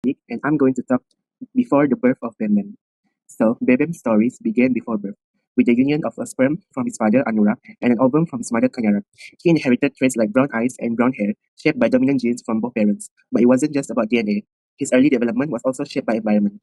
And I'm going to talk before the birth of Bem Bem. So, Bem Bem's stories began before birth, with the union of a sperm from his father Anura and an ovum from his mother Kanyara. He inherited traits like brown eyes and brown hair, shaped by dominant genes from both parents. But it wasn't just about DNA. His early development was also shaped by environment.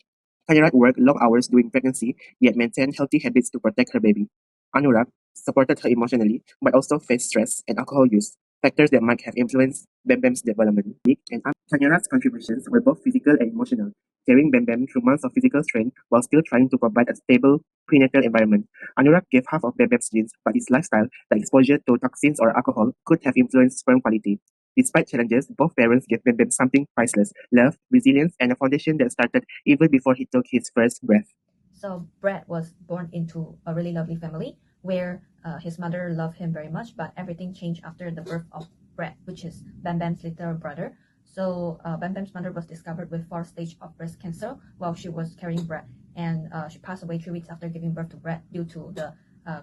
Kanyara worked long hours during pregnancy, yet maintained healthy habits to protect her baby. Anurag supported her emotionally, but also faced stress and alcohol use, factors that might have influenced Bem Bem's development. Nick and Tanyara's contributions were both physical and emotional, carrying Bem Bem through months of physical strain while still trying to provide a stable prenatal environment. Anurag gave half of Bem Bem's genes, but his lifestyle, like exposure to toxins or alcohol, could have influenced sperm quality. Despite challenges, both parents gave Bem Bem something priceless: love, resilience, and a foundation that started even before he took his first breath. So Brett was born into a really lovely family where his mother loved him very much, but everything changed after the birth of Brett, which is Bam Bam's little brother. So Bam Bam's mother was discovered with 4th stage of breast cancer while she was carrying Brett, and she passed away 3 weeks after giving birth to Brett due to the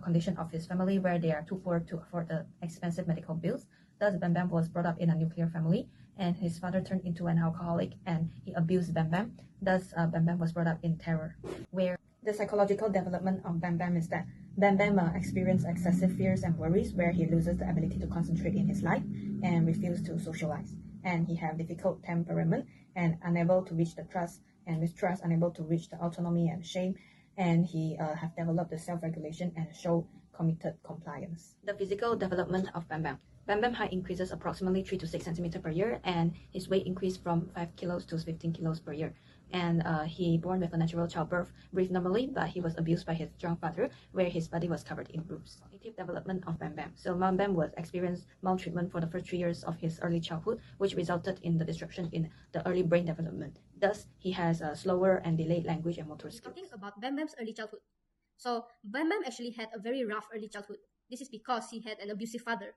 condition of his family where they are too poor to afford the expensive medical bills. Thus, Bam Bam was brought up in a nuclear family, and his father turned into an alcoholic and he abused Bam Bam. Thus, Bam Bam was brought up in terror, where the psychological development of Bam Bam is that Bam Bam experiences excessive fears and worries where he loses the ability to concentrate in his life and refuse to socialize. And he have difficult temperament and unable to reach the trust, and with trust unable to reach the autonomy and shame, and he have developed the self-regulation and show committed compliance. The physical development of Bam Bam. Bam Bam height increases approximately 3 to 6 centimeters per year, and his weight increased from 5 kilos to 15 kilos per year. And he born with a natural childbirth, breathed normally, but he was abused by his strong father, where his body was covered in bruises. Cognitive development of Bam Bam. So Bam Bam was experienced maltreatment for the first 3 years of his early childhood, which resulted in the disruption in the early brain development. Thus, he has a slower and delayed language and motor skills. Talking about Bam Bam's early childhood. So Bam Bam actually had a very rough early childhood. This is because he had an abusive father.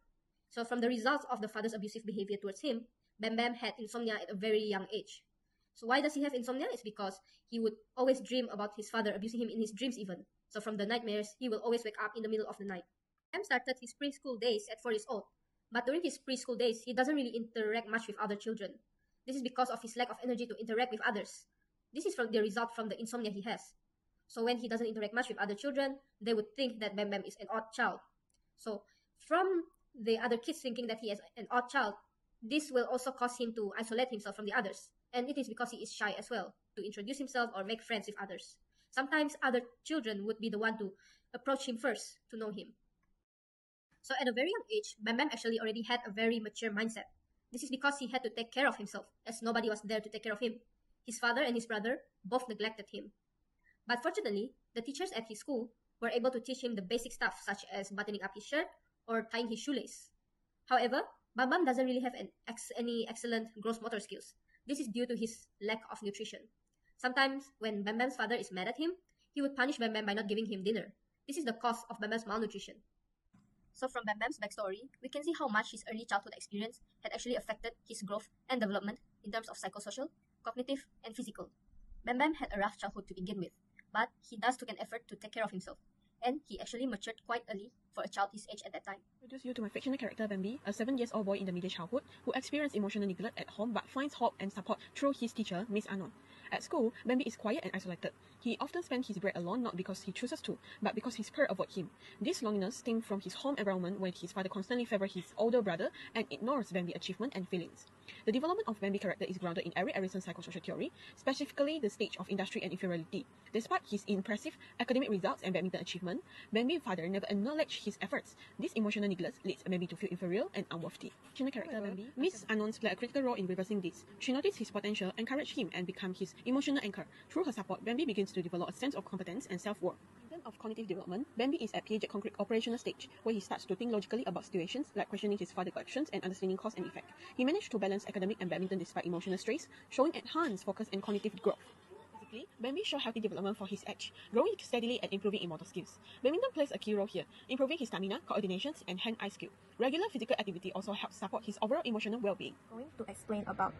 So from the results of the father's abusive behavior towards him, Bam Bam had insomnia at a very young age. So why does he have insomnia? It's because he would always dream about his father abusing him in his dreams even. So from the nightmares, he will always wake up in the middle of the night. Bam started his preschool days at 4 years old. But during his preschool days, he doesn't really interact much with other children. This is because of his lack of energy to interact with others. This is from the result from the insomnia he has. So when he doesn't interact much with other children, they would think that Bam Bam is an odd child. So from the other kids thinking that he is an odd child, this will also cause him to isolate himself from the others. And it is because he is shy as well, to introduce himself or make friends with others. Sometimes other children would be the one to approach him first to know him. So at a very young age, Bam Bam actually already had a very mature mindset. This is because he had to take care of himself, as nobody was there to take care of him. His father and his brother both neglected him. But fortunately, the teachers at his school were able to teach him the basic stuff such as buttoning up his shirt or tying his shoelace. However, Bam Bam doesn't really have any excellent gross motor skills. This is due to his lack of nutrition. Sometimes, when Bam Bam's father is mad at him, he would punish Bam Bam by not giving him dinner. This is the cause of Bam Bam's malnutrition. So from Bam Bam's backstory, we can see how much his early childhood experience had actually affected his growth and development in terms of psychosocial, cognitive, and physical. Bam Bam had a rough childhood to begin with, but he does took an effort to take care of himself, and he actually matured quite early for a child his age at that time. Introduce you to my fictional character Bambi, a 7-year-old boy in the middle childhood who experienced emotional neglect at home but finds hope and support through his teacher, Miss Anon. At school, Bambi is quiet and isolated. He often spends his break alone not because he chooses to, but because his peers avoid him. This loneliness stems from his home environment where his father constantly favors his older brother and ignores Bambi's achievement and feelings. The development of Bambi's character is grounded in Eric Erickson's psychosocial theory, specifically the stage of industry and inferiority. Despite his impressive academic results and badminton achievement, Bambi's father never acknowledged his efforts. This emotional neglect leads Bambi to feel inferior and unworthy. Fictional character Bambi, Miss Anon played a critical role in reversing this. She noticed his potential, encouraged him, and became his emotional anchor. Through her support, Bambi begins to develop a sense of competence and self-worth. In terms of cognitive development, Bambi is at Piaget's concrete operational stage, where he starts to think logically about situations, like questioning his father's actions and understanding cause and effect. He managed to balance academic and badminton despite emotional stress, showing enhanced focus and cognitive growth. Physically, Bambi shows healthy development for his age, growing steadily and improving in motor skills. Badminton plays a key role here, improving his stamina, coordination, and hand-eye skill. Regular physical activity also helps support his overall emotional well-being. Going to explain about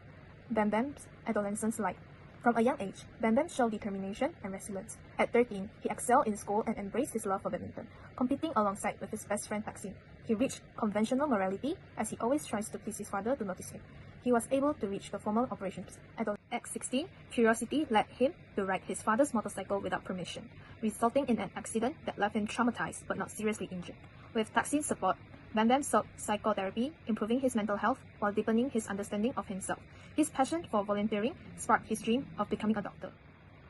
Bam Bam's adolescence life. From a young age, Bam Bam showed determination and resilience. At 13, he excelled in school and embraced his love for badminton, competing alongside with his best friend Taksin. He reached conventional morality as he always tries to please his father to notice him. he was able to reach the formal operations. At 16, curiosity led him to ride his father's motorcycle without permission, resulting in an accident that left him traumatized but not seriously injured. With Taksin's support, Bam Bam sought psychotherapy, improving his mental health while deepening his understanding of himself. His passion for volunteering sparked his dream of becoming a doctor.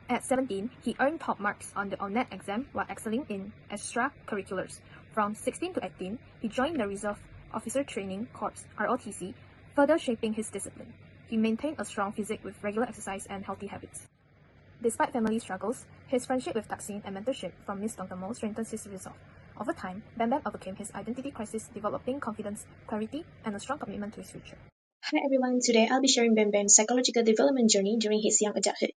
At 17, he earned top marks on the ONET exam while excelling in extracurriculars. From 16 to 18, he joined the Reserve Officer Training Corps (ROTC), further shaping his discipline. He maintained a strong physique with regular exercise and healthy habits. Despite family struggles, his friendship with Taksin and mentorship from Miss Tongtamo strengthened his resolve. Over time, Bam Bam overcame his identity crisis, developing confidence, clarity, and a strong commitment to his future. Hi everyone, today I'll be sharing Bam Bam's psychological development journey during his young adulthood.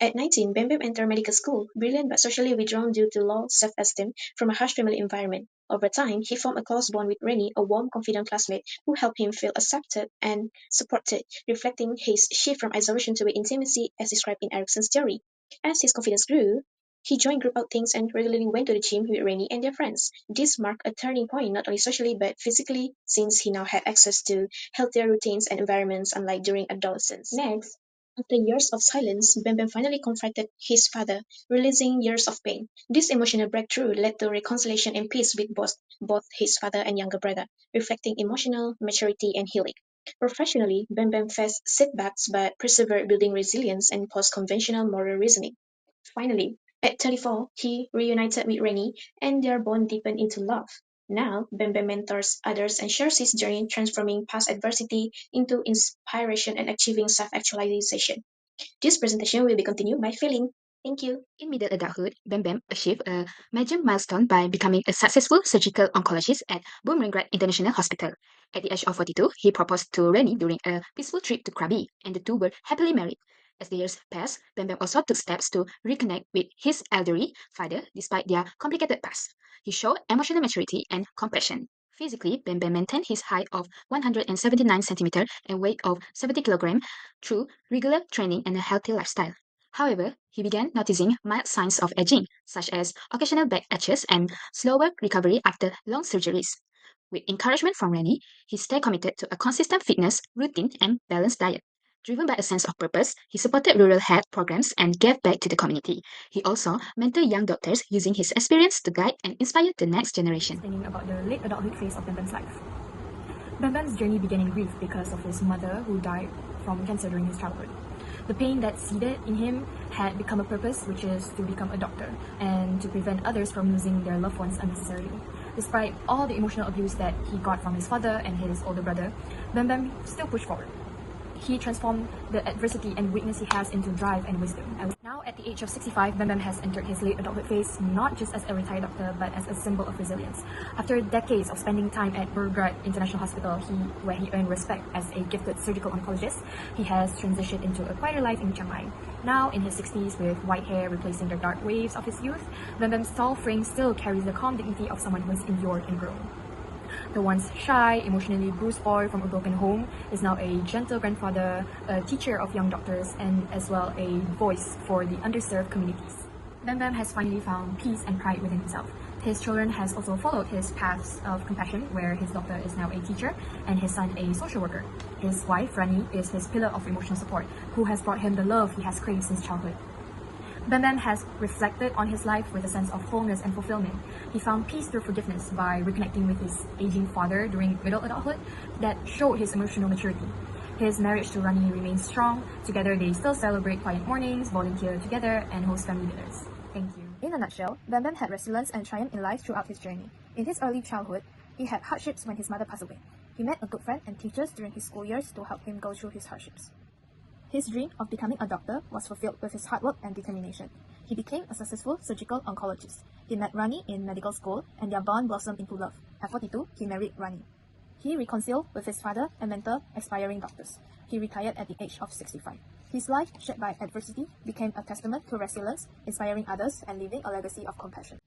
At 19, Bam Bam entered medical school, brilliant but socially withdrawn due to low self-esteem from a harsh family environment. Over time, he formed a close bond with Rennie, a warm, confident classmate who helped him feel accepted and supported, reflecting his shift from isolation to intimacy as described in Erickson's theory. As his confidence grew, he joined group outings and regularly went to the gym with Rennie and their friends. This marked a turning point not only socially but physically, since he now had access to healthier routines and environments unlike during adolescence. Next, after years of silence, Bam Bam finally confronted his father, releasing years of pain. This emotional breakthrough led to reconciliation and peace with both his father and younger brother, reflecting emotional maturity and healing. Professionally, Bam Bam faced setbacks but persevered, building resilience and post-conventional moral reasoning. Finally, at 34, he reunited with Rennie, and their bond deepened into love. Now, Bam Bam mentors others and shares his journey, transforming past adversity into inspiration and achieving self-actualization. This presentation will be continued by Feeling. Thank you. In middle adulthood, Bam Bam achieved a major milestone by becoming a successful surgical oncologist at Bumrungrad International Hospital. At the age of 42, he proposed to Rennie during a peaceful trip to Krabi, and the two were happily married. As the years passed, Bam Bam also took steps to reconnect with his elderly father despite their complicated past. He showed emotional maturity and compassion. Physically, Bam Bam maintained his height of 179 cm and weight of 70 kg through regular training and a healthy lifestyle. However, he began noticing mild signs of aging, such as occasional back itches and slower recovery after long surgeries. With encouragement from Rennie, he stayed committed to a consistent fitness routine and balanced diet. Driven by a sense of purpose, he supported rural health programs and gave back to the community. He also mentored young doctors using his experience to guide and inspire the next generation. Thinking about the late adulthood phase of Bam Bam's life. Bam Bam's journey began in grief because of his mother who died from cancer during his childhood. The pain that seeded in him had become a purpose, which is to become a doctor and to prevent others from losing their loved ones unnecessarily. Despite all the emotional abuse that he got from his father and his older brother, Bam Bam still pushed forward. He transformed the adversity and weakness he has into drive and wisdom. Now, at the age of 65, Bam Bam has entered his late adulthood phase, not just as a retired doctor, but as a symbol of resilience. After decades of spending time at Bumrungrad International Hospital, where he earned respect as a gifted surgical oncologist, he has transitioned into a quieter life in Chiang Mai. Now, in his 60s, with white hair replacing the dark waves of his youth, Bam Bam's tall frame still carries the calm dignity of someone who has endured and grown. The once shy, emotionally bruised boy from a broken home is now a gentle grandfather, a teacher of young doctors, and as well a voice for the underserved communities. Bam Bam has finally found peace and pride within himself. His children has also followed his paths of compassion, where his daughter is now a teacher and his son a social worker. His wife, Rani, is his pillar of emotional support, who has brought him the love he has craved since childhood. Bam Bam has reflected on his life with a sense of wholeness and fulfillment. He found peace through forgiveness by reconnecting with his aging father during middle adulthood that showed his emotional maturity. His marriage to Rani remains strong. Together, they still celebrate quiet mornings, volunteer together, and host family dinners. Thank you. In a nutshell, Bam Bam had resilience and triumph in life throughout his journey. In his early childhood, he had hardships when his mother passed away. He met a good friend and teachers during his school years to help him go through his hardships. His dream of becoming a doctor was fulfilled with his hard work and determination. He became a successful surgical oncologist. He met Rani in medical school, and their bond blossomed into love. At 42, he married Rani. He reconciled with his father and mentored aspiring doctors. He retired at the age of 65. His life, shaped by adversity, became a testament to resilience, inspiring others and leaving a legacy of compassion.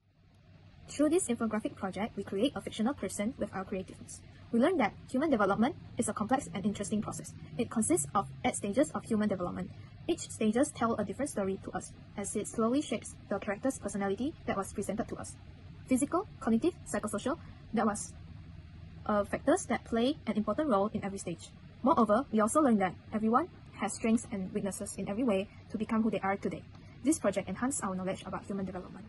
Through this infographic project, we create a fictional person with our creativeness. We learn that human development is a complex and interesting process. It consists of 8 stages of human development. Each stages tell a different story to us, as it slowly shapes the character's personality that was presented to us. Physical, cognitive, psychosocial, that was factors that play an important role in every stage. Moreover, we also learned that everyone has strengths and weaknesses in every way to become who they are today. This project enhanced our knowledge about human development.